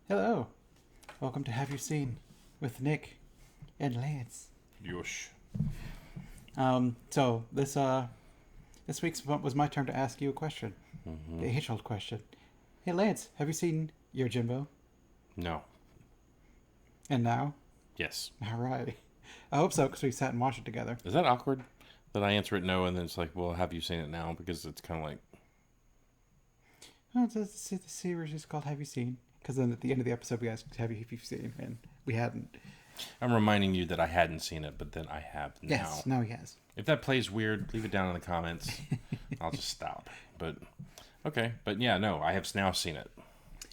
Hello. Welcome to Have You Seen with Nick and Lance. Yosh. So this week's was my turn to ask you a question. The age-old question. Hey Lance, have you seen Yojimbo? No. And now? Yes. Alright. I hope so, because we sat and watched it together. Is that awkward? That I answer it no, and then it's like, well, have you seen it now? Because it's kind of like... Oh, the series is called Have You Seen? Because then at the end of the episode we asked, have you seen? And we hadn't. I'm reminding you that I hadn't seen it, but then I have now. Yes, now he has. If that plays weird, leave it down in the comments. I'll just stop. But, okay. But yeah, no, I have now seen it.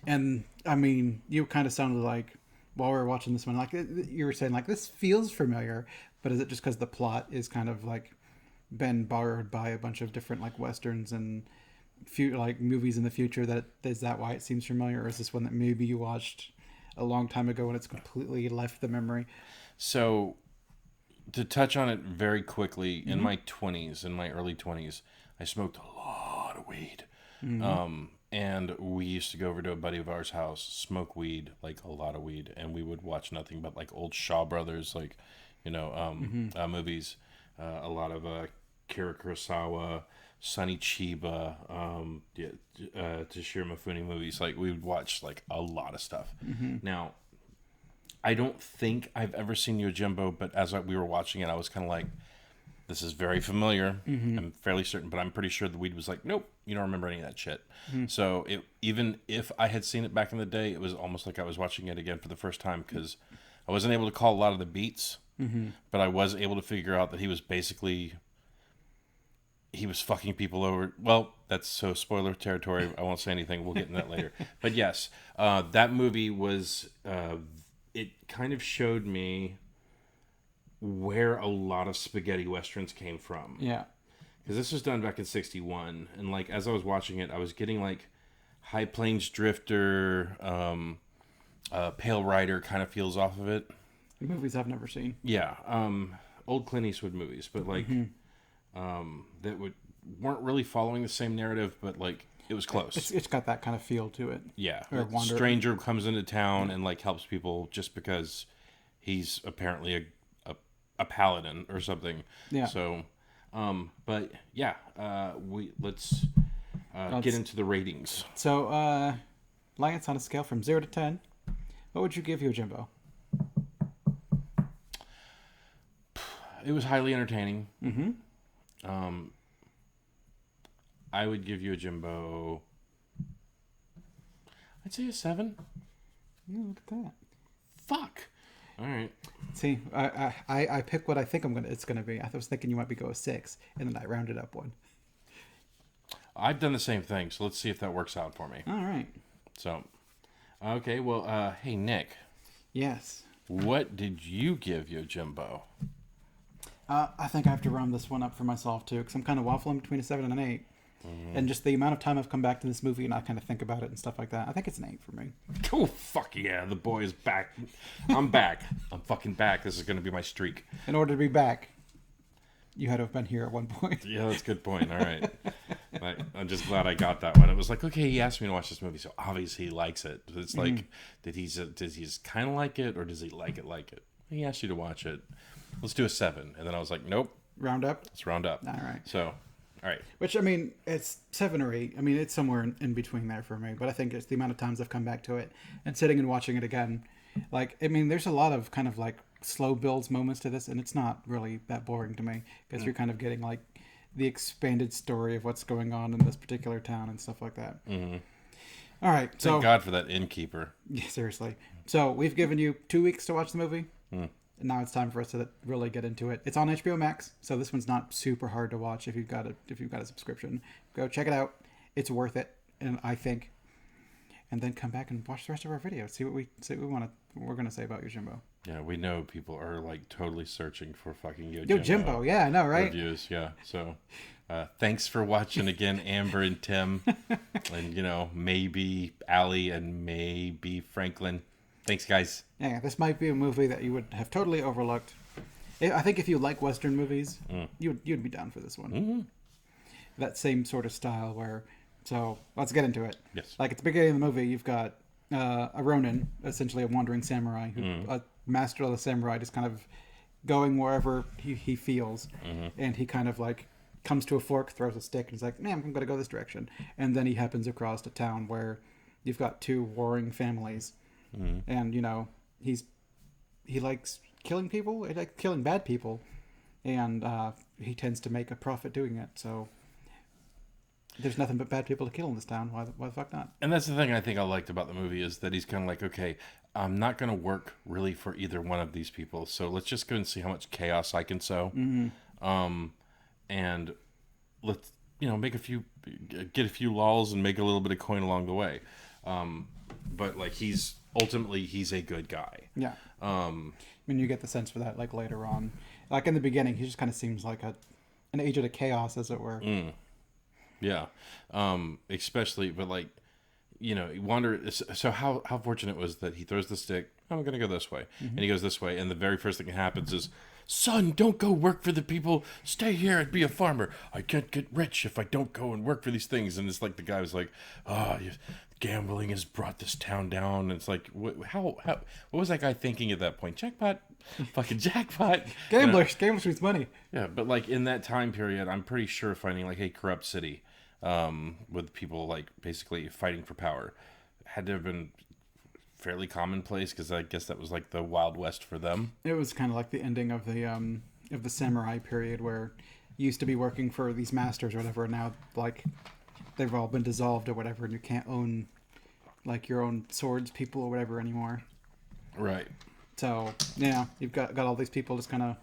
And, I mean, you kind of sounded like, while we were watching this one, like, you were saying, like, this feels familiar, but is it just because the plot is kind of, like, been borrowed by a bunch of different, like, westerns and, like, movies in the future, is that why it seems familiar, or is this one that maybe you watched a long time ago and it's completely left the memory? So, to touch on it very quickly, in my 20s, in my early 20s, I smoked a lot of weed. And we used to go over to a buddy of ours' house, smoke weed, like a lot of weed, and we would watch nothing but like old Shaw Brothers, like, movies. A lot of Akira Kurosawa, Sonny Chiba, Toshiro Mifune movies. Like, we would watch like a lot of stuff. Now, I don't think I've ever seen Yojimbo, but as we were watching it, I was kind of like, this is very familiar. I'm fairly certain, but I'm pretty sure the weed was like, nope, you don't remember any of that shit. So even if I had seen it back in the day, it was almost like I was watching it again for the first time, because I wasn't able to call a lot of the beats, but I was able to figure out that he was fucking people over. Well, that's so spoiler territory. I won't say anything. We'll get into that later. But yes, that movie was, it kind of showed me where a lot of spaghetti westerns came from. Yeah. Because this was done back in 61. And like, as I was watching it, I was getting like High Plains Drifter, Pale Rider kind of feels off of it. Movies I've never seen. Yeah. Old Clint Eastwood movies, but like, that weren't really following the same narrative, but like, it was close. It's got that kind of feel to it. Yeah. Or A stranger comes into town and like helps people just because he's apparently a paladin or something. Yeah. So, but yeah, let's get into the ratings. So, Lance, on a scale from 0 to 10, what would you give Yojimbo? It was highly entertaining. I would give Yojimbo, I'd say a 7. Yeah, look at that. Fuck. All right. See, I pick what I think it's gonna be. I was thinking you might go a 6, and then I rounded up one. I've done the same thing, so let's see if that works out for me. All right. So, okay, well, hey, Nick. Yes. What did you give Yojimbo? I think I have to round this one up for myself, too, because I'm kind of waffling between a 7 and an 8. And just the amount of time I've come back to this movie and I kind of think about it and stuff like that, I think it's an 8 for me. Oh, fuck yeah, the boy is back. I'm back. I'm fucking back. This is going to be my streak. In order to be back, you had to have been here at one point. Yeah, that's a good point. All right. I'm just glad I got that one. It was like, okay, he asked me to watch this movie, so obviously he likes it. But it's like, does he just kind of like it, or does he like it? He asked you to watch it. Let's do a 7. And then I was like, nope. Round up? Let's round up. All right. So, all right. Which, I mean, it's 7 or 8. I mean, it's somewhere in between there for me. But I think it's the amount of times I've come back to it and sitting and watching it again. Like, I mean, there's a lot of kind of like slow builds moments to this, and it's not really that boring to me because you're kind of getting like the expanded story of what's going on in this particular town and stuff like that. All right. So, thank God for that innkeeper. Yeah, seriously. So we've given you 2 weeks to watch the movie. And now it's time for us to really get into it. It's on HBO Max, so this one's not super hard to watch if you've got a subscription. Go check it out. It's worth it, and I think. And then come back and watch the rest of our video. See what we're gonna say about Yojimbo. Yeah, we know people are like totally searching for fucking Yojimbo. Yeah, I know, right? Reviews, yeah. So, thanks for watching again, Amber and Tim, and maybe Allie and maybe Franklin. Thanks, guys. Yeah, this might be a movie that you would have totally overlooked. I think if you like Western movies, you'd be down for this one. That same sort of style where... So, let's get into it. Yes. Like, at the beginning of the movie, you've got a Ronin, essentially a wandering samurai, who a master of the samurai, just kind of going wherever he feels, and he kind of like comes to a fork, throws a stick, and he's like, "Man, I'm going to go this direction," and then he happens across a town where you've got two warring families, and he likes killing people, he likes killing bad people, and he tends to make a profit doing it. So there's nothing but bad people to kill in this town. Why the fuck not? And that's the thing I think I liked about the movie is that he's kind of like, okay, I'm not going to work really for either one of these people, so let's just go and see how much chaos I can sow, and let's make get a few lulls and make a little bit of coin along the way. But like he's a good guy. Yeah. I mean, you get the sense for that like later on, like in the beginning, he just kind of seems like an agent of chaos, as it were. Yeah. Especially, but like, you wonder. So how fortunate was that he throws the stick. I'm going to go this way, and he goes this way, and the very first thing that happens is, son, don't go work for the people. Stay here and be a farmer. I can't get rich if I don't go and work for these things. And it's like the guy was like, gambling has brought this town down. And it's like, what was that guy thinking at that point? Jackpot, fucking jackpot. Gamblers with money. Yeah, but like in that time period, I'm pretty sure finding like a corrupt city, with people like basically fighting for power, had to have been fairly commonplace, because I guess that was like the Wild West for them. It was kind of like the ending of the samurai period, where you used to be working for these masters or whatever, and now like they've all been dissolved or whatever, and you can't own like your own swords people or whatever anymore. Right. So yeah, you've got all these people just kind of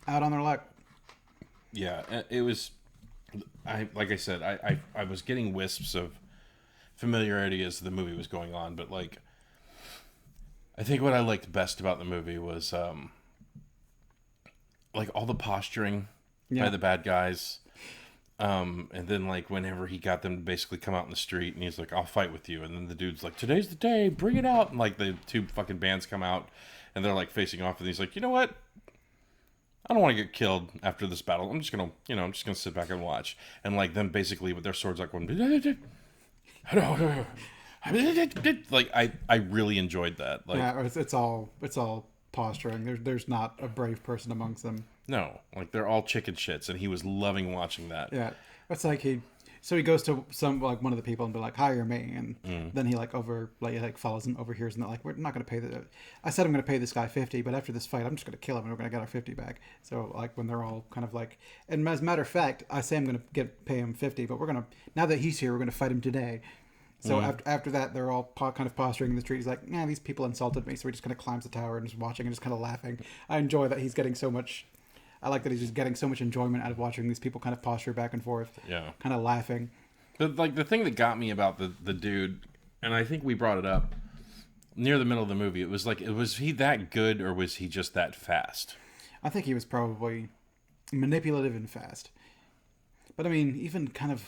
out on their luck. Yeah, it was. Like I said, I was getting wisps of familiarity as the movie was going on, but like, I think what I liked best about the movie was like all the posturing by the bad guys, and then like whenever he got them to basically come out in the street, and he's like, "I'll fight with you," and then the dude's like, "Today's the day, bring it out!" And like the two fucking bands come out, and they're like facing off, and he's like, "You know what? I don't want to get killed after this battle. I'm just gonna sit back and watch." And like them basically with their swords like going, like I really enjoyed that. Like, yeah, it's all posturing. There's not a brave person amongst them. No, like they're all chicken shits, and he was loving watching that. Yeah, it's like he goes to one of the people and be like, hire me, and then he follows him, overhears, and they're like, we're not going to pay I said I'm going to pay this guy 50, but after this fight I'm just going to kill him and we're going to get our 50 back. So like when they're all kind of like, and as a matter of fact, I say I'm going to pay him 50, but now that he's here, we're going to fight him today. So after that, they're all kind of posturing in the street. He's like, "Yeah, these people insulted me," so he just kind of climbs the tower and just watching and just kind of laughing. I enjoy that he's getting so much. I like that he's just getting so much enjoyment out of watching these people kind of posture back and forth. Yeah, kind of laughing. But like the thing that got me about the dude, and I think we brought it up near the middle of the movie. It was like, was he that good or was he just that fast? I think he was probably manipulative and fast. But I mean, even kind of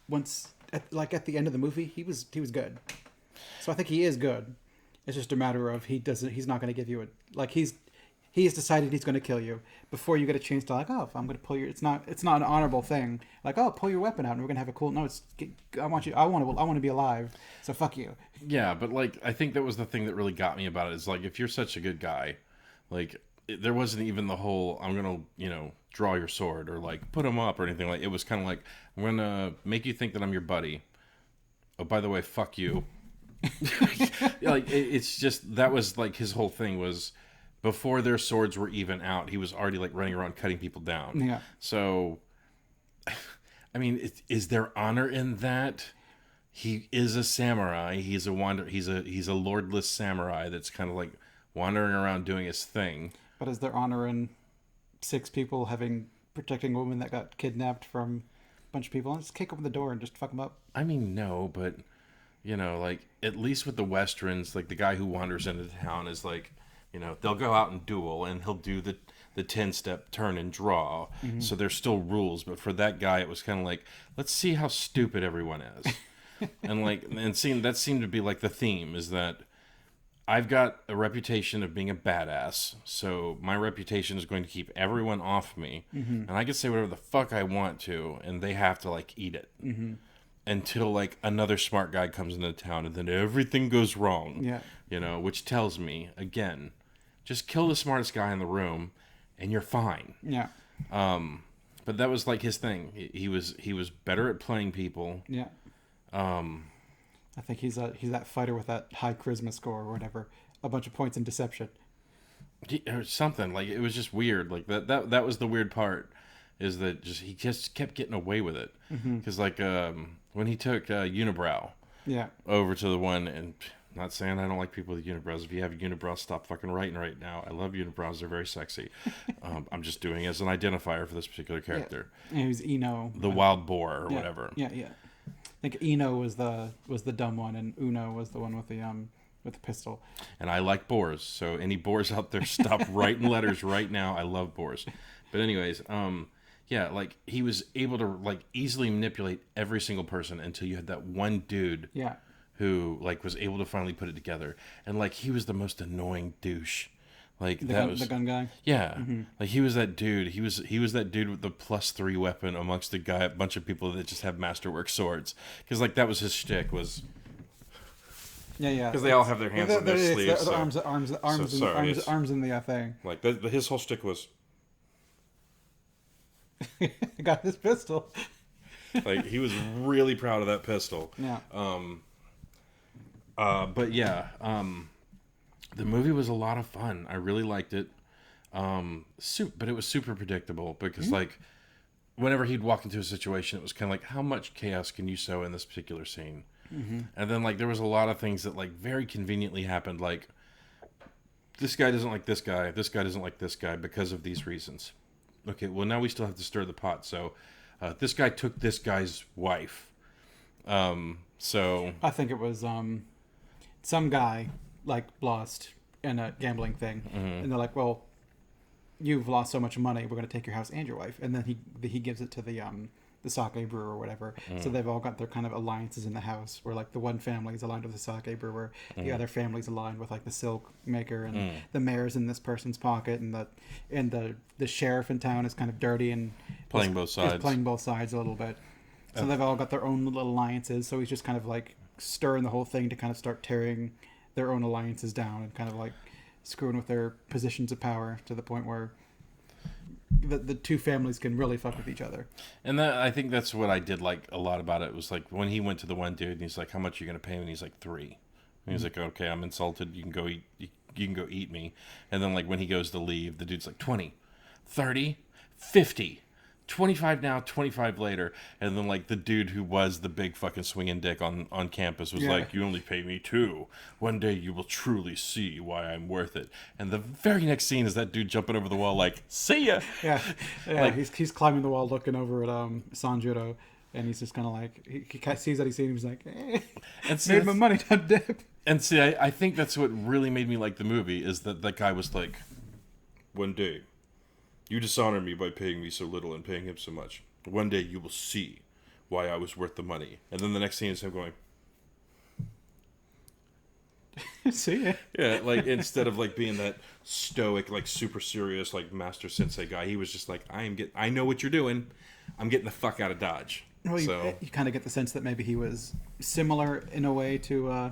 once. At the end of the movie, he was good. So I think he is good. It's just a matter of he's not going to give you he has decided he's going to kill you before you get a chance to if I'm going to pull your, it's not an honorable thing. Like, pull your weapon out and we're going to have a cool, no, I want to be alive. So fuck you. Yeah. But like, I think that was the thing that really got me about it is like, if you're such a good guy, like there wasn't even the whole, I'm going to, draw your sword or like put him up or anything. Like it was kind of like, I'm going to make you think that I'm your buddy. Oh, by the way, fuck you. Like it's just, that was like his whole thing was before their swords were even out, he was already like running around cutting people down. Yeah. So, I mean, is there honor in that? He is a samurai. He's a lordless samurai that's kind of like wandering around doing his thing. But is there honor in 6 people protecting a woman that got kidnapped from a bunch of people? Just kick open the door and just fuck them up. I mean, no, but like at least with the westerns, like the guy who wanders into town is like, they'll go out and duel, and he'll do the 10-step turn and draw. Mm-hmm. So there's still rules, but for that guy, it was kind of like, let's see how stupid everyone is, and seeing that seemed to be like the theme is that I've got a reputation of being a badass, so my reputation is going to keep everyone off me, and I can say whatever the fuck I want to, and they have to like eat it. Mm-hmm. until like another smart guy comes into town, and then everything goes wrong. Yeah. You know, which tells me again, just kill the smartest guy in the room, and you're fine. Yeah. But that was like his thing. He was better at playing people. Yeah. I think he's that fighter with that high charisma score or whatever. A bunch of points in deception. Or something like it was just weird. Like that was the weird part, is that he just kept getting away with it. Because like when he took Unibrow, Yeah. over to the one, and not saying I don't like people with unibrows. If you have unibrows, stop fucking writing right now. I love unibrows; they're very sexy. I'm just doing it as an identifier for this particular character. Yeah. He was Eno, the wild boar or yeah. whatever. Yeah. I think Eno was the dumb one, and Uno was the one with the pistol. And I like boars, so any boars out there, stop writing letters right now. I love boars. But anyways, yeah, like he was able to like easily manipulate every single person until you had that one dude. Yeah. Who like was able to finally put it together, and like he was the most annoying douche. Like the gun guy. Yeah, like he was that dude. He was that dude with the +3 weapon amongst a bunch of people that just have masterwork swords. Because like that was his shtick was. Yeah. Because they all have their hands on their sleeves. The arms in the thing. Like his whole shtick was. Got his pistol. Like he was really proud of that pistol. Yeah. But yeah, the movie was a lot of fun. I really liked it. But it was super predictable because like whenever he'd walk into a situation, it was kind of like, how much chaos can you sow in this particular scene? And then like there was a lot of things that like very conveniently happened. Like this guy doesn't like this guy. This guy doesn't like this guy because of these reasons. Okay, well now we still have to stir the pot. So this guy took this guy's wife. So I think it was some guy like lost in a gambling thing, and they're like, "Well, you've lost so much money. We're going to take your house and your wife." And then he gives it to the sake brewer or whatever. So they've all got their kind of alliances in the house, where like the one family is aligned with the sake brewer, the other family's aligned with like the silk maker, and the mayor's in this person's pocket, and the sheriff in town is kind of dirty and playing both sides. Is playing both sides a little bit. So they've all got their own little alliances. So he's just kind of like stirring the whole thing to kind of start tearing their own alliances down and kind of like screwing with their positions of power to the point where the two families can really fuck with each other. And I think that's what I did like a lot about it was like when he went to the one dude and he's like, "How much are you gonna pay me?" And he's like, "3." And he's like, "Okay, I'm insulted. You can go eat. You can go eat me." And then like when he goes to leave, the dude's like, 20, 30, 50. 25 now, 25 later. And then like the dude who was the big fucking swinging dick on campus was like, "You only pay me 2. One day you will truly see why I'm worth it." And the very next scene is that dude jumping over the wall like, "See ya." Yeah. Like, he's climbing the wall looking over at Sanjuro, and he's just kind of like he sees that he's seen him, he's like, and see, made my money on dip. And see, I think that's what really made me like the movie is that guy was like, "One day you dishonor me by paying me so little and paying him so much. One day you will see why I was worth the money." And then the next scene is him going, "See ya." Yeah, like instead of like being that stoic, like super serious, like master sensei guy, he was just like, I know what you're doing. I'm getting the fuck out of Dodge. Well, you kind of get the sense that maybe he was similar in a way to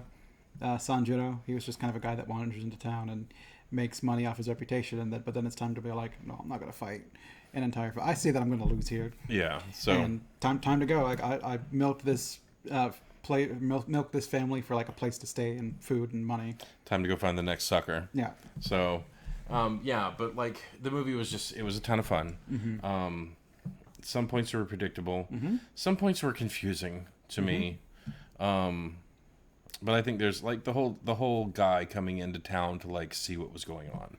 Sanjuro. He was just kind of a guy that wanders into town and makes money off his reputation, but then it's time to be like, "No, I'm not going to fight an entire fight. I see that I'm going to lose here." Yeah. So and time to go. Like I milked this milk this family for like a place to stay and food and money. Time to go find the next sucker. Yeah. So, yeah, but like the movie was it was a ton of fun. Some points were predictable. Some points were confusing to me. But I think there's like the whole guy coming into town to like see what was going on.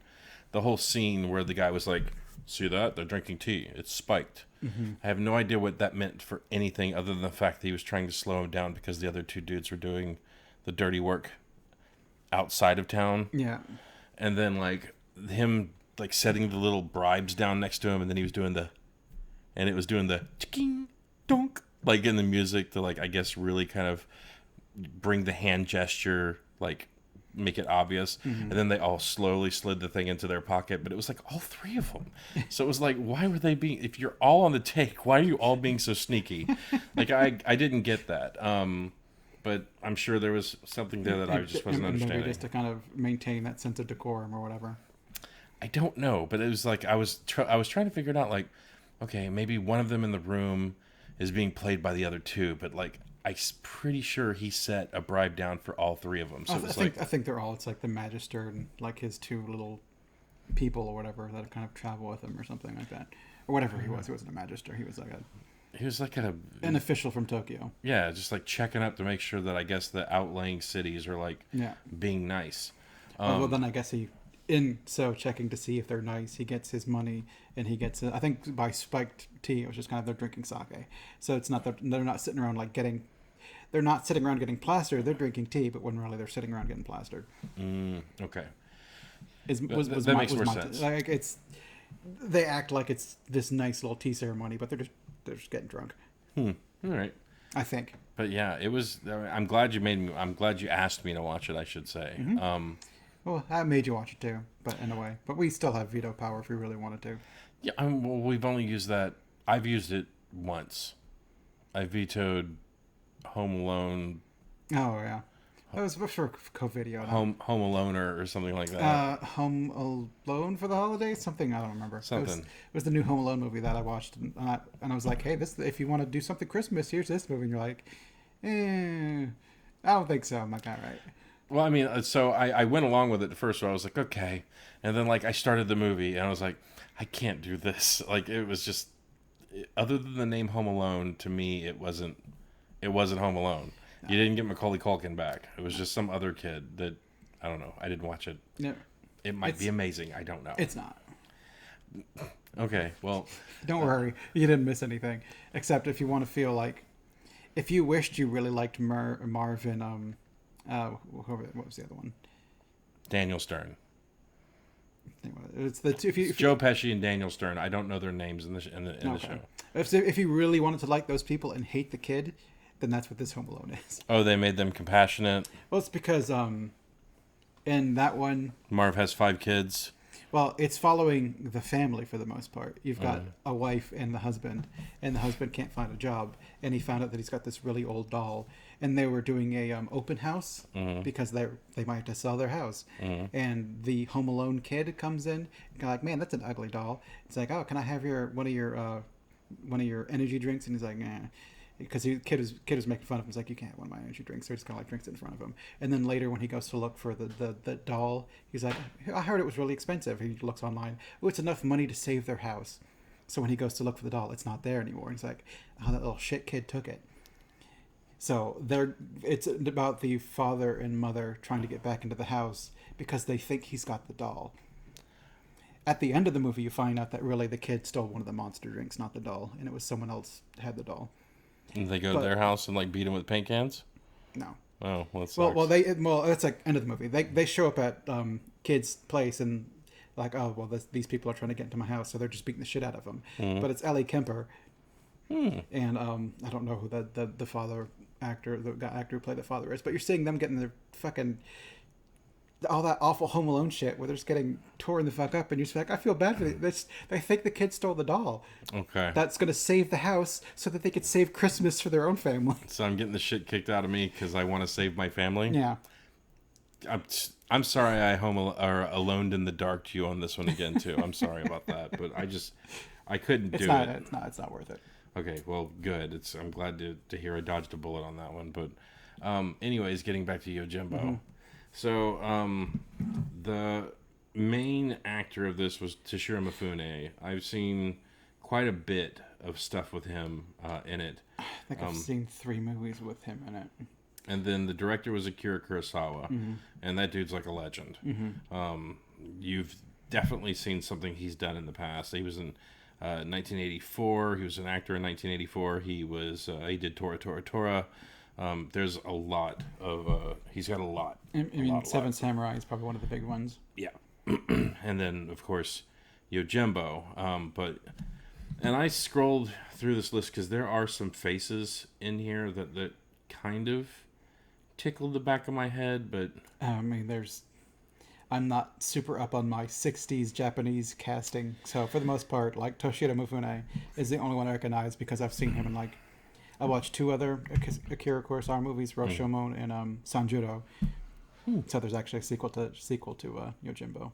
The whole scene where the guy was like, "See that? They're drinking tea. It's spiked." I have no idea what that meant for anything other than the fact that he was trying to slow him down because the other two dudes were doing the dirty work outside of town. Yeah. And then like him like setting the little bribes down next to him, and then he was doing the chicking donk like in the music to like I guess really kind of bring the hand gesture like make it obvious. And then they all slowly slid the thing into their pocket, but it was like all three of them. So it was like, why were they being, if you're all on the take, why are you all being so sneaky? Like, I didn't get that. But I'm sure there was something there that I just wasn't understanding. Maybe just to kind of maintain that sense of decorum or whatever. I don't know, but it was like I was trying to figure it out. Like, okay, maybe one of them in the room is being played by the other two, but like I'm pretty sure he set a bribe down for all three of them. So I think they're all. It's like the Magister and like his two little people or whatever that kind of travel with him or something like that, or whatever he was. He wasn't a Magister. He was like an official from Tokyo. Yeah, just like checking up to make sure that I guess the outlying cities are like being nice. Well, then I guess checking to see if they're nice, he gets his money, and he gets I think by spiked tea. It was just kind of they're drinking sake, so it's not they're not sitting around like getting. They're not sitting around getting plastered. They're drinking tea, but when really they're sitting around getting plastered. Okay. That makes more sense. Like they act like it's this nice little tea ceremony, but they're just getting drunk. All right. I think. But yeah, it was. I'm glad you asked me to watch it. I should say. Mm-hmm. Well, I made you watch it too, but in a way. But we still have veto power if we really wanted to. Yeah. Well, we've only used that. I've used it once. I vetoed Home Alone. Oh yeah, that was for co-video. Home Alone or something like that. Home Alone for the holidays, something I don't remember. Something. It was the new Home Alone movie that I watched, and I was like, hey, this if you want to do something Christmas, here's this movie. And you're like, I don't think so. I'm like, all right. Well, I mean, so I went along with it at first. So I was like, okay, and then like I started the movie, and I was like, I can't do this. Like it was just, other than the name Home Alone, to me, it wasn't Home Alone. No. You didn't get Macaulay Culkin back. It was just some other kid that, I don't know. I didn't watch it. No. It might be amazing. I don't know. It's not. Okay, well. Don't worry. You didn't miss anything. Except if you want to feel like, if you wished you really liked Marvin, what was the other one? Daniel Stern. It's the two. It's Joe Pesci and Daniel Stern. I don't know their names in the show. If you really wanted to like those people and hate the kid, then that's what this Home Alone is. Oh, they made them compassionate. Well, it's because in that one, Marv has 5 kids. Well, it's following the family for the most part. You've got a wife and the husband can't find a job, and he found out that he's got this really old doll, and they were doing a open house because they might have to sell their house, and the Home Alone kid comes in, and like, man, that's an ugly doll. It's like, oh, can I have one of your energy drinks? And he's like, nah. Because the kid was making fun of him. He's like, you can't have one of my energy drinks. So he just kind of like drinks it in front of him. And then later when he goes to look for the doll, he's like, I heard it was really expensive. He looks online. Oh, it's enough money to save their house. So when he goes to look for the doll, it's not there anymore. And he's like, oh, that little shit kid took it. So it's about the father and mother trying to get back into the house because they think he's got the doll. At the end of the movie, you find out that really the kid stole one of the monster drinks, not the doll. And it was someone else had the doll. And they go to their house and like beat him with paint cans? No. Oh, well, that's like end of the movie. They show up at kid's place and like, oh well, these people are trying to get into my house, so they're just beating the shit out of them. But it's Ellie Kemper, and I don't know who the father actor, the actor who played the father is, but you're seeing them getting their fucking all that awful Home Alone shit where they're just getting torn the fuck up, and you're just like, I feel bad for them. They think the kid stole the doll. Okay. That's going to save the house so that they could save Christmas for their own family. So I'm getting the shit kicked out of me because I want to save my family? Yeah. I'm sorry I aloned in the dark to you on this one again, too. I'm sorry about that, but I couldn't do it. It's not worth it. Okay, well, good. I'm glad to hear I dodged a bullet on that one. But anyways, getting back to Yojimbo. Mm-hmm. So, the main actor of this was Toshiro Mifune. I've seen quite a bit of stuff with him in it. I think I've seen 3 movies with him in it. And then the director was Akira Kurosawa, and that dude's like a legend. You've definitely seen something he's done in the past. He was in 1984. He was an actor in 1984. He did Tora Tora Tora. There's a lot of he's got a lot. Seven Samurai is probably one of the big ones. Yeah. And then of course Yojimbo. And I scrolled through this list because there are some faces in here that kind of tickled the back of my head, but I mean, I'm not super up on my 60s Japanese casting. So for the most part, like Toshiro Mifune is the only one I recognize because I've seen him in like, I watched two other Akira Kurosawa movies, Rashomon and Sanjuro. So there's actually a sequel to Yojimbo.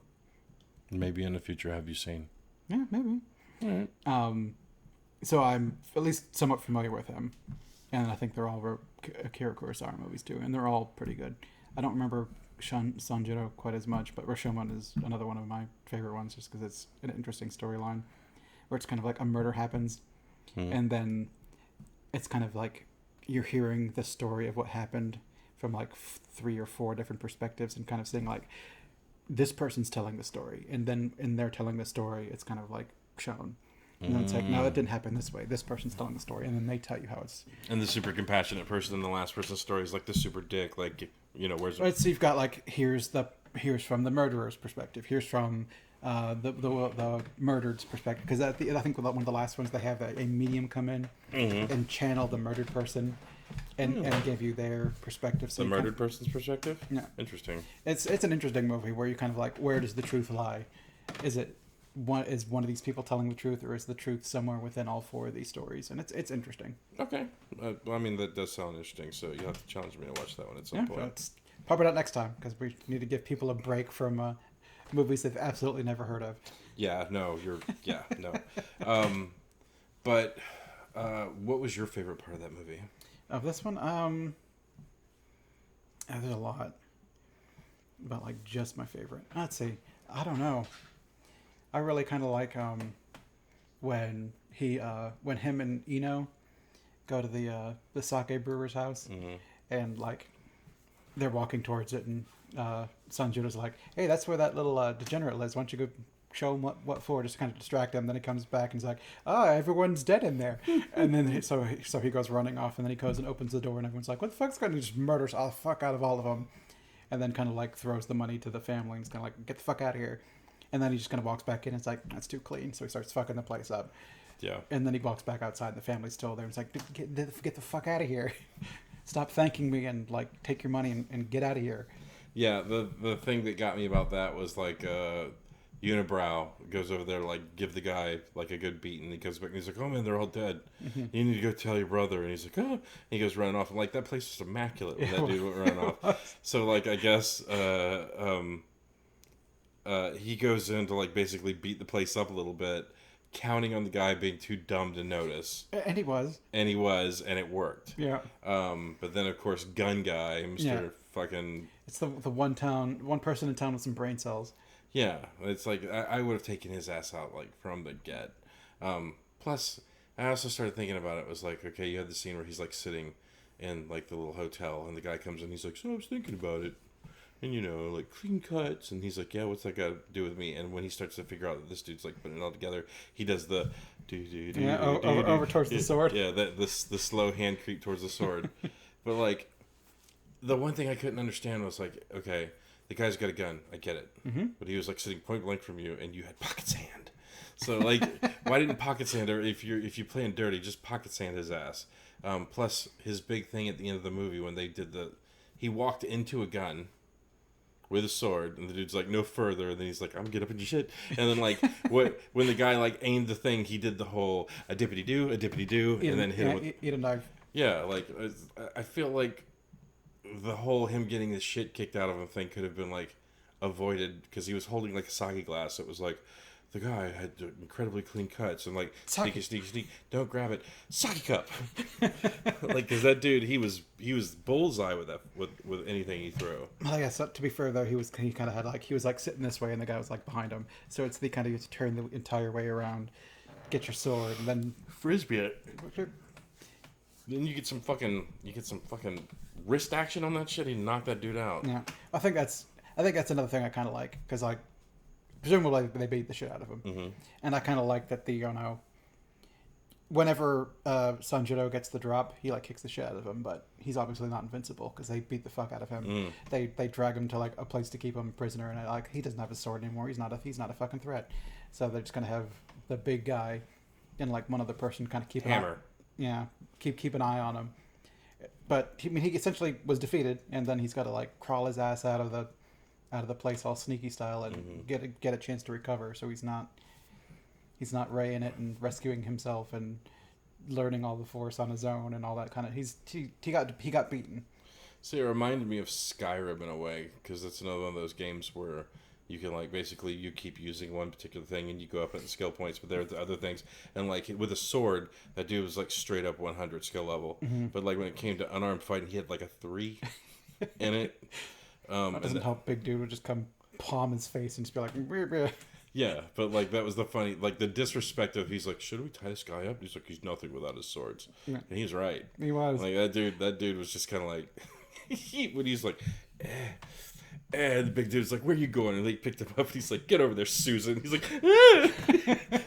maybe in the future have you seen? Yeah, maybe. All right. So I'm at least somewhat familiar with him. And I think they're all Akira Kurosawa movies too, and they're all pretty good. I don't remember Sanjuro quite as much, but Rashomon is another one of my favorite ones just because it's an interesting storyline where it's kind of like a murder happens and then it's kind of like you're hearing the story of what happened from like 3 or 4 different perspectives and kind of seeing like this person's telling the story and then in their telling the story it's kind of like shown. And then it's like, no, it didn't happen this way. This person's telling the story, and then they tell you how it's. And the super compassionate person in the last person's story is like the super dick, like where's. Right, so you've got like here's from the murderer's perspective. Here's from the murdered's perspective, because I think one of the last ones they have a medium come in and channel the murdered person, and give you their perspective. So the murdered person's perspective. Yeah, interesting. It's an interesting movie where you kind of like, where does the truth lie? Is one of these people telling the truth, or is the truth somewhere within all 4 of these stories? And it's interesting. Okay, well, I mean that does sound interesting. So you'll have to challenge me to watch that one at some point. It's probably not next time because we need to give people a break from movies they've absolutely never heard of. Yeah, no, no. But what was your favorite part of that movie? Of this one, there's a lot, but like just my favorite. Let's see. I don't know. I really kind of like when him and Ino go to the sake brewer's house, and like they're walking towards it, and Sanjuro's like, "Hey, that's where that little degenerate lives. Why don't you go show him what for?" Just to kind of distract him. Then he comes back and he's like, "Oh, everyone's dead in there." And then so he goes running off, and then he goes and opens the door, and everyone's like, "What the fuck's going on?" He just murders all the fuck out of all of them, and then kind of like throws the money to the family and is kind of like, "Get the fuck out of here." And then he just kind of walks back in. And it's like, that's too clean. So he starts fucking the place up. Yeah. And then he walks back outside. And the family's still there. It's like, get the fuck out of here. Stop thanking me and like take your money and get out of here. Yeah. The thing that got me about that was like Unibrow goes over there to like give the guy like a good beat, and he goes back and he's like, "Oh man, they're all dead. You need to go tell your brother." And he's like, "Oh," and he goes running off. And like that place was immaculate when that dude went running off. So like I guess. He goes in to like basically beat the place up a little bit, counting on the guy being too dumb to notice. And he was. And it worked. Yeah. But then of course Gun Guy, Mr. Fucking. It's the one person in town with some brain cells. Yeah, it's like I would have taken his ass out like from the get. Plus, I also started thinking about it. It was like, okay, you had the scene where he's like sitting in like the little hotel, and the guy comes in. He's like, "So I was thinking about it. And, like, clean cuts." And he's like, "Yeah, what's that got to do with me?" And when he starts to figure out that this dude's, like, putting it all together, he does the over towards the sword. Yeah, the slow hand creep towards the sword. But, like, the one thing I couldn't understand was, like, okay, the guy's got a gun. I get it. But he was, like, sitting point blank from you, and you had pocket sand. So, like, why didn't pocket sand, or if you're playing dirty, just pocket sand his ass. Plus, his big thing at the end of the movie when they did he walked into a gun with a sword, and the dude's like, "No further," and then he's like, "I'm gonna get up and shit." And then like when the guy like aimed the thing, he did the whole a dippity doo, and then hit him with eat a knife. Yeah, like I feel like the whole him getting the shit kicked out of him thing could have been like avoided because he was holding like a sake glass. It was like the guy had incredibly clean cuts and like sneaky, don't grab it, sake cup. Like because that dude he was bullseye with that with anything he threw. Well, I guess to be fair though, he kind of had like he was like sitting this way and the guy was like behind him, so it's the kind of you have to turn the entire way around, get your sword, and then frisbee it. Then you get some fucking wrist action on that shit. He knocked that dude out. Yeah, I think that's another thing I kind of like because like presumably they beat the shit out of him, and I kind of like that whenever Sanjuro gets the drop, he like kicks the shit out of him, but he's obviously not invincible because they beat the fuck out of him. They drag him to like a place to keep him a prisoner, and like he doesn't have a sword anymore. He's not a fucking threat. So they're just gonna have the big guy and like one other person kind of keep hammer. keep an eye on him. but he essentially was defeated, and then he's got to like crawl his ass out of the place all sneaky style and get a chance to recover. So he's not Ray in it and rescuing himself and learning all the Force on his own and all that kind of. He got beaten. See, it reminded me of Skyrim in a way, because it's another one of those games where you can, like, basically you keep using one particular thing and you go up in skill points, but there are the other things. And, like, with a sword, that dude was, like, straight up 100 skill level. But, like, when it came to unarmed fighting, he had, like, a 3 in it. That doesn't help. Big dude would just come palm his face and just be like, "Bleh, bleh." Yeah, but, like, that was the funny, like, the disrespect of, he's like, should we tie this guy up? He's like, he's nothing without his swords. Yeah. And he's right. He was. Like, that dude was just kind of like, when he's like, and the big dude's like, where are you going? And they picked him up and he's like, get over there, Susan. He's like,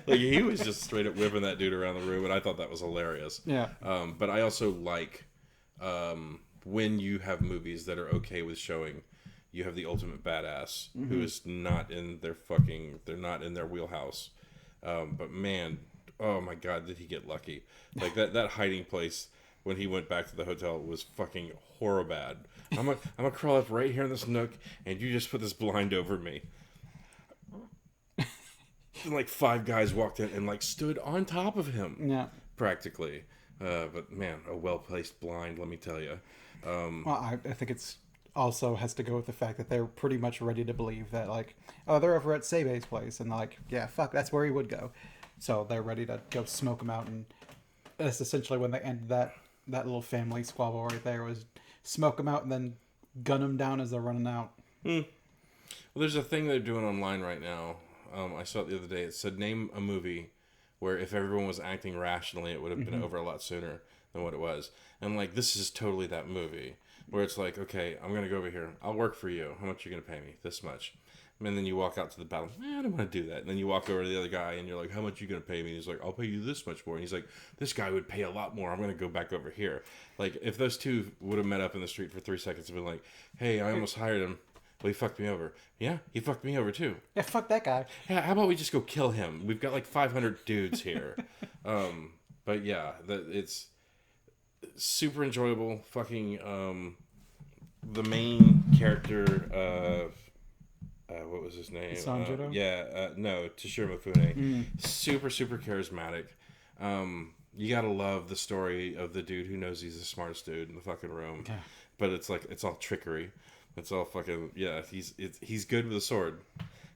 like, he was just straight up whipping that dude around the room, and I thought that was hilarious. Yeah. But I also like when you have movies that are okay with showing you have the ultimate badass who is not in they're not in their wheelhouse. But man, oh my God, did he get lucky. Like that hiding place when he went back to the hotel was fucking horrible bad. I'm gonna crawl up right here in this nook and you just put this blind over me. And like 5 guys walked in and like stood on top of him. Yeah. Practically. But man, a well-placed blind, let me tell you. Well, I think it's also has to go with the fact that they're pretty much ready to believe that, like, oh, they're over at Seibei's place, and like, yeah, fuck, that's where he would go. So they're ready to go smoke him out, and that's essentially when they ended that little family squabble right there, was smoke him out and then gun him down as they're running out. Well, there's a thing they're doing online right now. I saw it the other day. It said, name a movie where if everyone was acting rationally, it would have been over a lot sooner than what it was. And like, this is totally that movie where it's like, okay, I'm going to go over here. I'll work for you. How much are you going to pay me? This much. And then you walk out to the battle. I don't want to do that. And then you walk over to the other guy and you're like, how much are you going to pay me? And he's like, I'll pay you this much more. And he's like, this guy would pay a lot more. I'm going to go back over here. Like, if those two would have met up in the street for 3 seconds and been like, hey, I almost hired him. Well, he fucked me over. Yeah, he fucked me over too. Yeah, fuck that guy. Yeah, how about we just go kill him? We've got like 500 dudes here. But yeah, it's super enjoyable. Fucking the main character, what was his name? Sanjuro? No, Toshiro Mifune. Super charismatic. You gotta love the story of the dude who knows he's the smartest dude in the fucking room. Yeah. But it's like, it's all trickery. It's all fucking, yeah, he's good with a sword,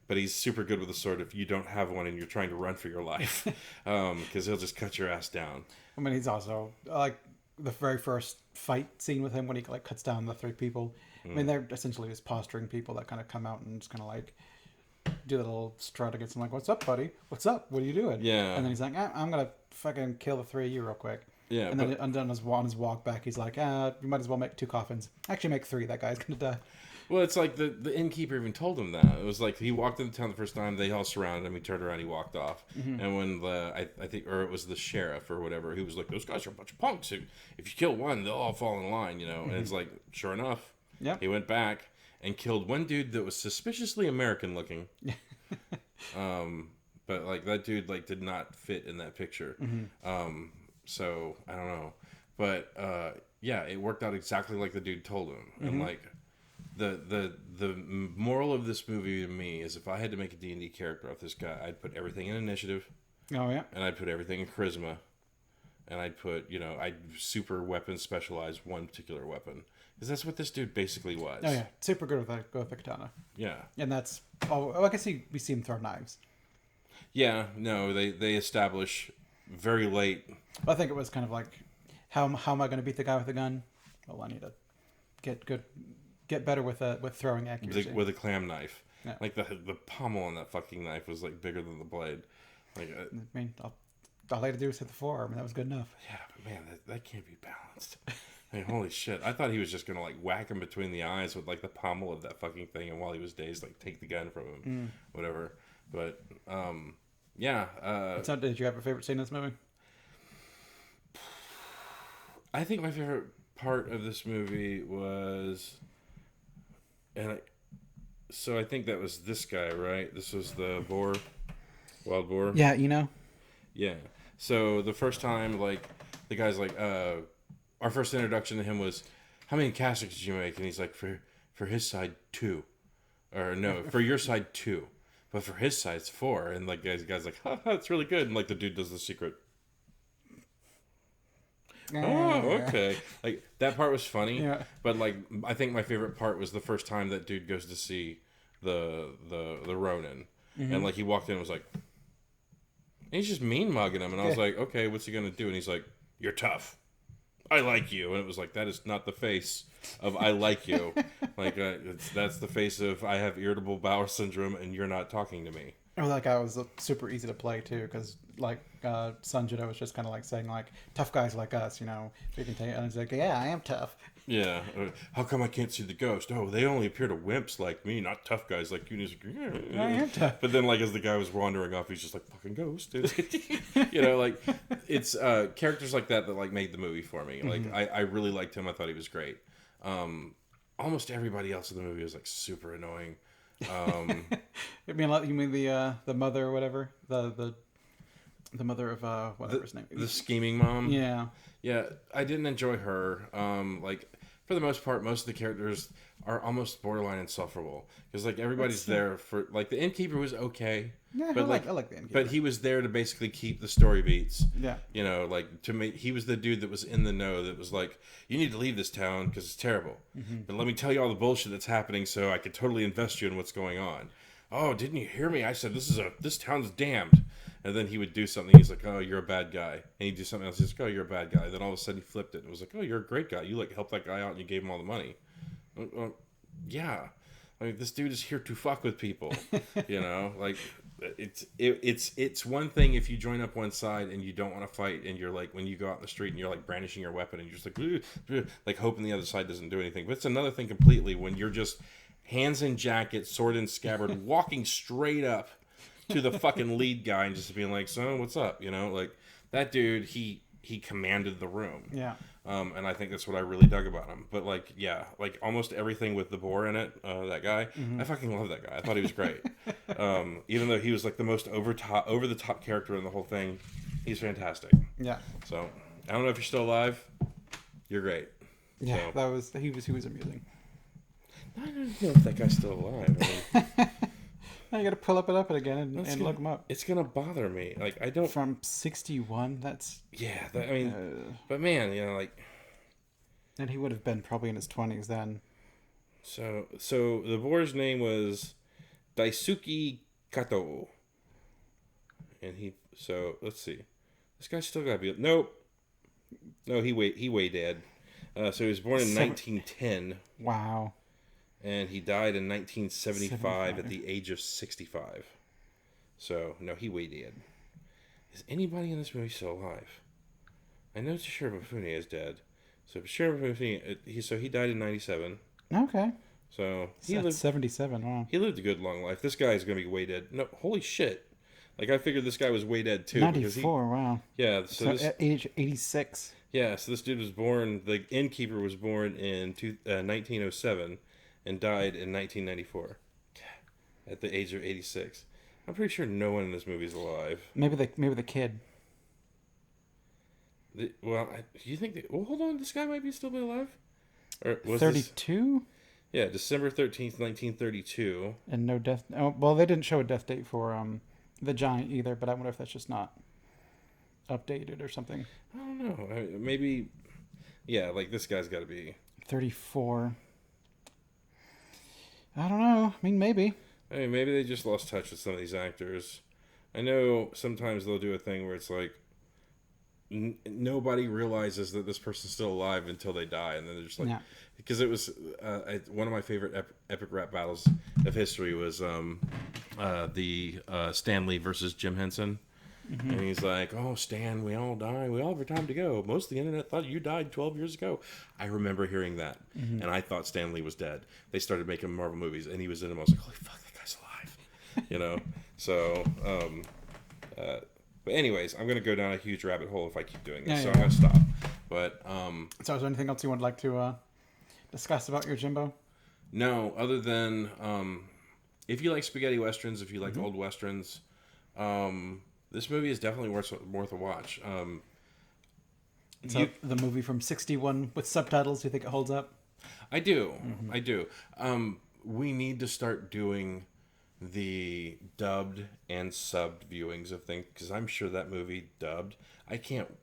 but he's super good with a sword if you don't have one and you're trying to run for your life, because he'll just cut your ass down. I mean, he's also, like, the very first fight scene with him when he, like, cuts down the 3 people. I mean, they're essentially just posturing people that kind of come out and just kind of, like, do the little strut against him, like, what's up, buddy? What's up? What are you doing? Yeah. And then he's like, I'm going to fucking kill the 3 of you real quick. Yeah, and then on his walk back, he's like, you might as well make 2 coffins. Actually, make 3. That guy's gonna die. Well, it's like the innkeeper even told him that. It was like he walked into town the first time, they all surrounded him, he turned around, he walked off. And when I think, or it was the sheriff or whatever, he was like, those guys are a bunch of punks. If you kill one, they'll all fall in line, you know? And it's like, sure enough, he went back and killed one dude that was suspiciously American looking. But like that dude like did not fit in that picture. So I don't know, but yeah, it worked out exactly like the dude told him. And like the moral of this movie to me is, if I had to make a D&D character off this guy, I'd put everything in initiative. Oh yeah. And I'd put everything in charisma, and I'd put, you know, I'd super weapon specialize one particular weapon, because that's what this dude basically was. Oh yeah, super good with the katana. Yeah. And that's I can see we see him throw knives. Yeah. No, they establish very late. I think it was kind of like, how am I going to beat the guy with the gun? Well, I need to get better with throwing accuracy. With a clam knife. Yeah. Like the pommel on that fucking knife was like bigger than the blade. Like, I mean, all I had to do was hit the forearm, and that was good enough. Yeah, but man, that can't be balanced. I mean, holy shit! I thought he was just gonna like whack him between the eyes with like the pommel of that fucking thing, and while he was dazed, like take the gun from him, whatever. But yeah. Did you have a favorite scene in this movie? I think my favorite part of this movie was, so I think that was this guy, right? This was the wild boar. Yeah, you know. Yeah. So the first time, like, the guy's like, are our first introduction to him was, how many caskets did you make? And he's like, for his side, 2. Or no, for your side, 2. But for his side, it's 4. And like, the guy's like, ha, it's really good. And like, the dude does the secret. Oh, okay. Like, that part was funny. Yeah. But like, I think my favorite part was the first time that dude goes to see the Ronin. And like, he walked in and was like, and he's just mean mugging him. And I was like, okay, what's he going to do? And he's like, you're tough. I like you. And it was like, that is not the face of I like you. Like, that's the face of I have irritable bowel syndrome and you're not talking to me. Oh, that guy was super easy to play too, because like Sanjito was just kind of like saying like, tough guys like us, you know, we can take it. And he's like, yeah, I am tough. Yeah. How come I can't see the ghost? Oh, they only appear to wimps like me, not tough guys like you. And he's like, yeah. I am tough. But then like as the guy was wandering off, he's just like, fucking ghost. You know, like it's characters like that like made the movie for me. Like I really liked him. I thought he was great. Almost everybody else in the movie was like super annoying. You mean the mother or whatever, the mother of whatever his name is. The scheming mom. Yeah, I didn't enjoy her. Like for the most part, most of the characters are almost borderline insufferable because like everybody's there for like the innkeeper was okay. Yeah, but I like the innkeeper. But he was there to basically keep the story beats. Yeah, you know, like to make he was the dude that was in the know that was like, you need to leave this town because it's terrible. But let me tell you all the bullshit that's happening so I could totally invest you in what's going on. Oh, didn't you hear me? I said this town's damned. And then he would do something. He's like, oh, you're a bad guy. And he'd do something else. He's like, oh, you're a bad guy. Then all of a sudden he flipped it. And it was like, oh, you're a great guy. You like helped that guy out and you gave him all the money. Yeah. I mean, this dude is here to fuck with people. You know, like it's one thing if you join up one side and you don't want to fight and you're like when you go out in the street and you're like brandishing your weapon and you're just like hoping the other side doesn't do anything. But it's another thing completely when you're just hands in jacket, sword in scabbard, walking straight up to the fucking lead guy and just being like, so what's up? You know, like that dude, he commanded the room. Yeah. And I think that's what I really dug about him. But like, yeah, like almost everything with the boar in it, that guy, I fucking love that guy. I thought he was great. Even though he was like the most over the top character in the whole thing, he's fantastic. Yeah. So I don't know if you're still alive. You're great. Yeah, so. He was amusing. I don't know if that guy's still alive. I mean, now you got to pull it up again and look him up. It's gonna bother me. Like I don't from 61. That's I mean, but man, you know, like, and he would have been probably in his 20s then. So the boar's name was Daisuke Kato, and he. So let's see, this guy's still gotta be. Nope. No, he way dead. So he was born in 1910. Wow. And he died in 1975 at the age of 65. So, no, he way dead. Is anybody in this movie still alive? I know Toshiro Mifune is dead. So, Toshiro Mifune, he died in 97. Okay. So, he lived 77, wow. He lived a good long life. This guy is going to be way dead. No, holy shit. Like, I figured this guy was way dead, too. 94, wow. Yeah. So at age 86. Yeah, so this dude was born, the innkeeper was born in 1907. And died in 1994 at the age of 86. I'm pretty sure no one in this movie is alive. Maybe the kid. Do you think? Hold on. This guy might still be alive. Or was 32? Yeah, December 13th, 1932. And no death. Oh, well, they didn't show a death date for the giant either. But I wonder if that's just not updated or something. I don't know. Maybe. Yeah, like this guy's got to be 34. I don't know. I mean, maybe. I mean, maybe they just lost touch with some of these actors. I know sometimes they'll do a thing where it's like nobody realizes that this person's still alive until they die, and then they're just like, because it was one of my favorite epic rap battles of history was the Stan Lee versus Jim Henson. Mm-hmm. And he's like, oh, Stan, we all die. We all have our time to go. Most of the internet thought you died 12 years ago. I remember hearing that. Mm-hmm. And I thought Stan Lee was dead. They started making Marvel movies, and he was in them. I was like, holy fuck, that guy's alive. You know? So, but anyways, I'm going to go down a huge rabbit hole if I keep doing this. I'm going to stop. But, so is there anything else you would like to discuss about Yojimbo? No, other than if you like spaghetti westerns, if you like old westerns, this movie is definitely worth a watch. So the movie from '61 with subtitles, you think it holds up? I do. I do. We need to start doing the dubbed and subbed viewings of things, because I'm sure that movie dubbed, I can't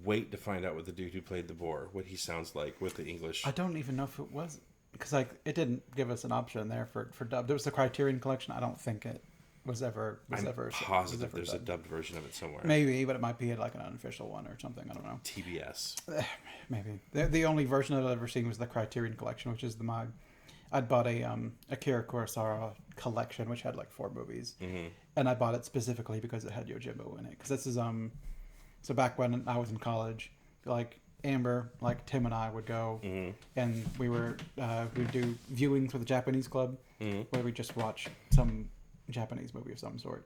wait to find out what the dude who played the boar, what he sounds like with the English. I don't even know if it was, because like it didn't give us an option there for dubbed. It was the Criterion Collection. I don't think it was ever Positive there's dubbed. a dubbed version of it somewhere. Maybe, but it might be like an unofficial one or something. I don't know. TBS. Maybe the only version I've ever seen was the Criterion Collection, which is I'd bought a Akira Kurosawa collection, which had like 4 movies, and I bought it specifically because it had Yojimbo in it. Because this is so back when I was in college, like Amber, like Tim and I would go, and we'd do viewings with the Japanese club, where we just watch some Japanese movie of some sort,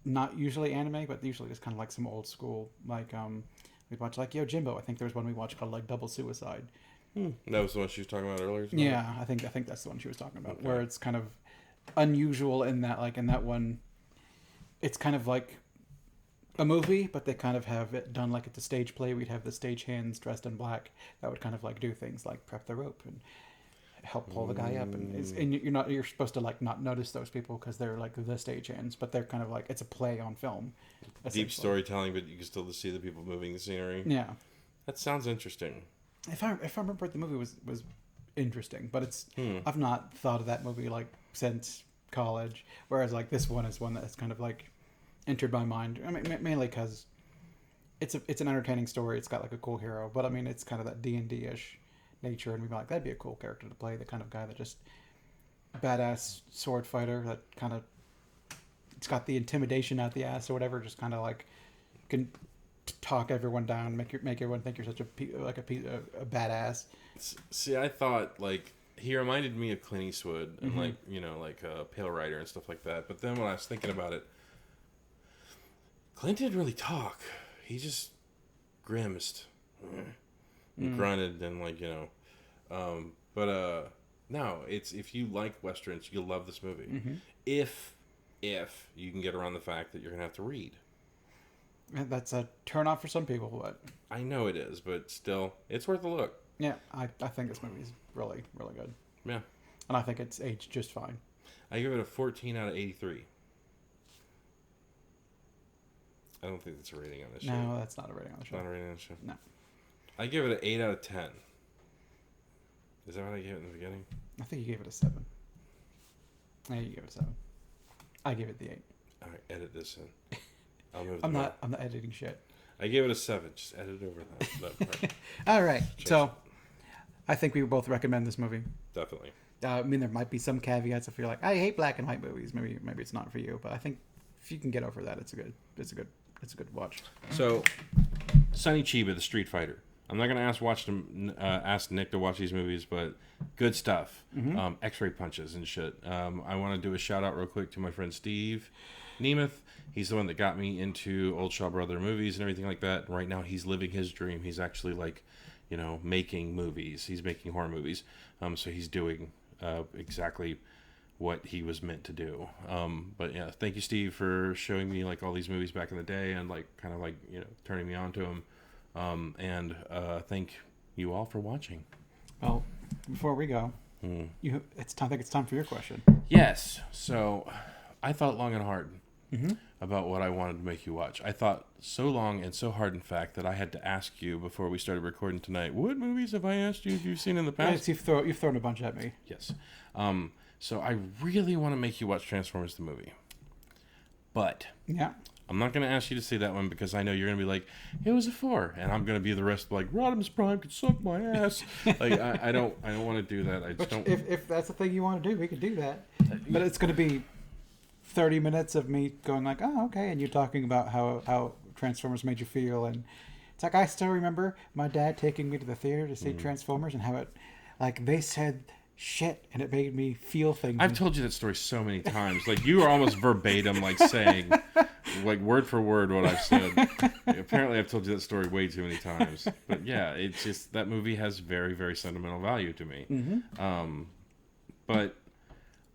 not usually anime, but usually just kind of like some old school, like we'd watch like Yojimbo. I think there was one we watched called like Double Suicide. That was the one she was talking about earlier? Yeah, I think that's the one she was talking about, where it's kind of unusual in that, like in that one, it's kind of like a movie, but they kind of have it done like it's a stage play. We'd have the stage hands dressed in black that would kind of like do things like prep the rope and help pull the guy up, and you're supposed to like not notice those people because they're like the stage hands, but they're kind of like it's a play on film. Deep storytelling, but you can still see the people moving the scenery. Yeah, that sounds interesting. If I remember, the movie was interesting, but it's I've not thought of that movie like since college. Whereas like this one is one that's kind of like entered my mind. I mean, mainly because it's an entertaining story. It's got like a cool hero, but I mean it's kind of that D&D-ish nature, and we'd be like, that'd be a cool character to play. The kind of guy that just badass sword fighter that kind of it's got the intimidation out the ass or whatever. Just kind of like can talk everyone down, make everyone think you're such a badass. See, I thought like he reminded me of Clint Eastwood and like Pale Rider and stuff like that. But then when I was thinking about it, Clint didn't really talk. He just grimaced, and grunted, and no, it's if you like westerns, you'll love this movie. If you can get around the fact that you're gonna have to read. That's a turn off for some people, but I know it is, but still, it's worth a look. Yeah, I think this movie is really, really good. Yeah. And I think it's aged just fine. I give it a 14 out of 83. I don't think that's a rating on this show. No, that's not a rating on the show. Not a rating on the show? No. I give it an 8 out of 10. Is that what I gave it in the beginning? I think you gave it a 7. Yeah, you gave it a 7. I gave it the 8. All right, edit this in. I'm not editing shit. I gave it a 7. Just edit over that part. All right. So, I think we both recommend this movie. Definitely. I mean, there might be some caveats if you're like, I hate black and white movies. Maybe it's not for you. But I think if you can get over that, it's a good watch. So, Sonny Chiba, the Street Fighter. I'm not gonna ask Nick to watch these movies, but good stuff. X-ray punches and shit. I want to do a shout out real quick to my friend Steve Nemeth. He's the one that got me into Old Shaw Brother movies and everything like that. Right now, he's living his dream. He's actually making movies. He's making horror movies. So he's doing exactly what he was meant to do. But yeah, thank you, Steve, for showing me like all these movies back in the day and like kind of like turning me on to them. And thank you all for watching. Well, before we go, I think it's time for your question. Yes. So I thought long and hard about what I wanted to make you watch. I thought so long and so hard, in fact, that I had to ask you before we started recording tonight, what movies have I asked you if you've seen in the past? You've thrown a bunch at me. Yes. So I really want to make you watch Transformers the movie. But yeah, I'm not going to ask you to see that one because I know you're going to be like, it was a 4. And I'm going to be the rest like, Rodimus Prime could suck my ass. Like, I don't want to do that. I just don't. If that's the thing you want to do, we could do that. But it's going to be 30 minutes of me going like, oh, okay. And you talking about how Transformers made you feel. And it's like, I still remember my dad taking me to the theater to see Transformers and how it, like, they said shit and it made me feel things. I've told you that story so many times. Like, you are almost verbatim, like saying, like, word for word what I've said. Apparently I've told you that story way too many times. But yeah, it's just, that movie has very, very sentimental value to me. But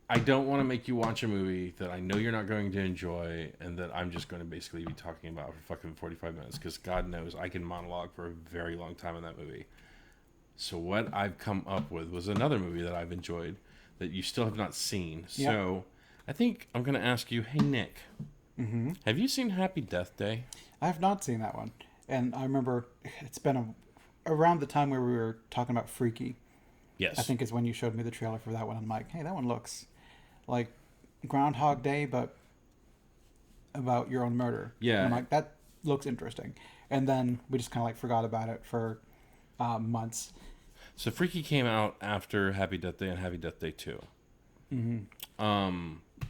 I don't want to make you watch a movie that I know you're not going to enjoy and that I'm just going to basically be talking about for fucking 45 minutes because God knows I can monologue for a very long time in that movie. So what I've come up with was another movie that I've enjoyed that you still have not seen. Yep. So I think I'm going to ask you, hey, Nick, have you seen Happy Death Day? I have not seen that one. And I remember it's been around the time where we were talking about Freaky. Yes. I think is when you showed me the trailer for that one. I'm like, hey, that one looks like Groundhog Day, but about your own murder. Yeah. And I'm like, that looks interesting. And then we just kind of like forgot about it for months. So Freaky came out after Happy Death Day and Happy Death Day 2. And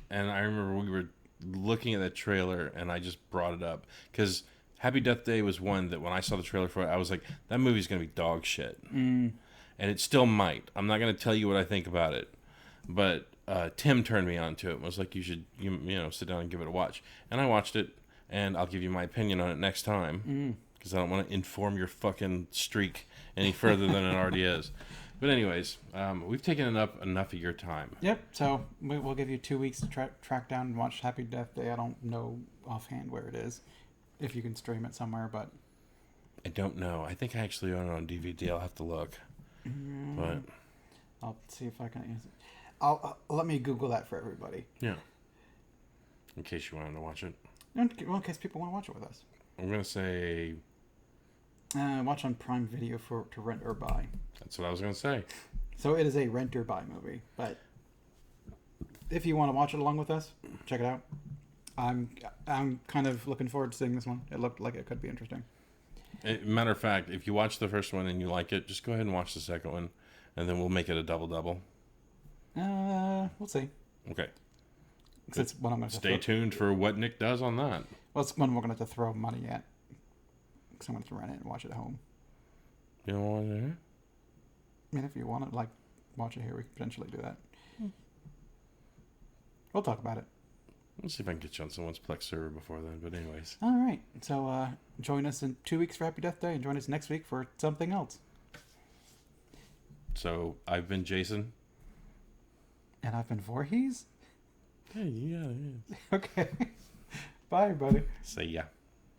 I remember we were looking at that trailer and I just brought it up because Happy Death Day was one that when I saw the trailer for it, I was like, that movie's going to be dog shit. And it still might. I'm not going to tell you what I think about it. But Tim turned me on to it and was like, you should sit down and give it a watch. And I watched it, and I'll give you my opinion on it next time. Because I don't want to inform your fucking streak any further than it already is. But anyways, we've taken up enough of your time. Yep. So we'll give you 2 weeks to track down and watch Happy Death Day. I don't know offhand where it is. If you can stream it somewhere, but... I don't know. I think I actually own it on DVD. I'll have to look. But I'll see if I can answer. I'll let me Google that for everybody. yeah, in case you wanted to watch it. In case people want to watch it with us. I'm gonna say watch on Prime Video to rent or buy. that's what I was gonna say. So it is a rent or buy movie, but if you want to watch it along with us, check it out. I'm kind of looking forward to seeing this one. It looked like it could be interesting. Matter of fact, if you watch the first one and you like it, just go ahead and watch the second one, and then we'll make it a double. We'll see. Okay. It's what I'm going to Stay tuned for what Nick does on that. Well, it's one we're going to have to throw money at. Because I'm going to rent it and watch it at home. You know what? I mean, if you want to watch it here, we could potentially do that. We'll talk about it. Let's see if I can get you on someone's Plex server before then. But anyways. All right. So join us in 2 weeks for Happy Death Day and join us next week for something else. So I've been Jason. And I've been Voorhees? Hey, yeah. Okay. Bye, everybody. Say yeah.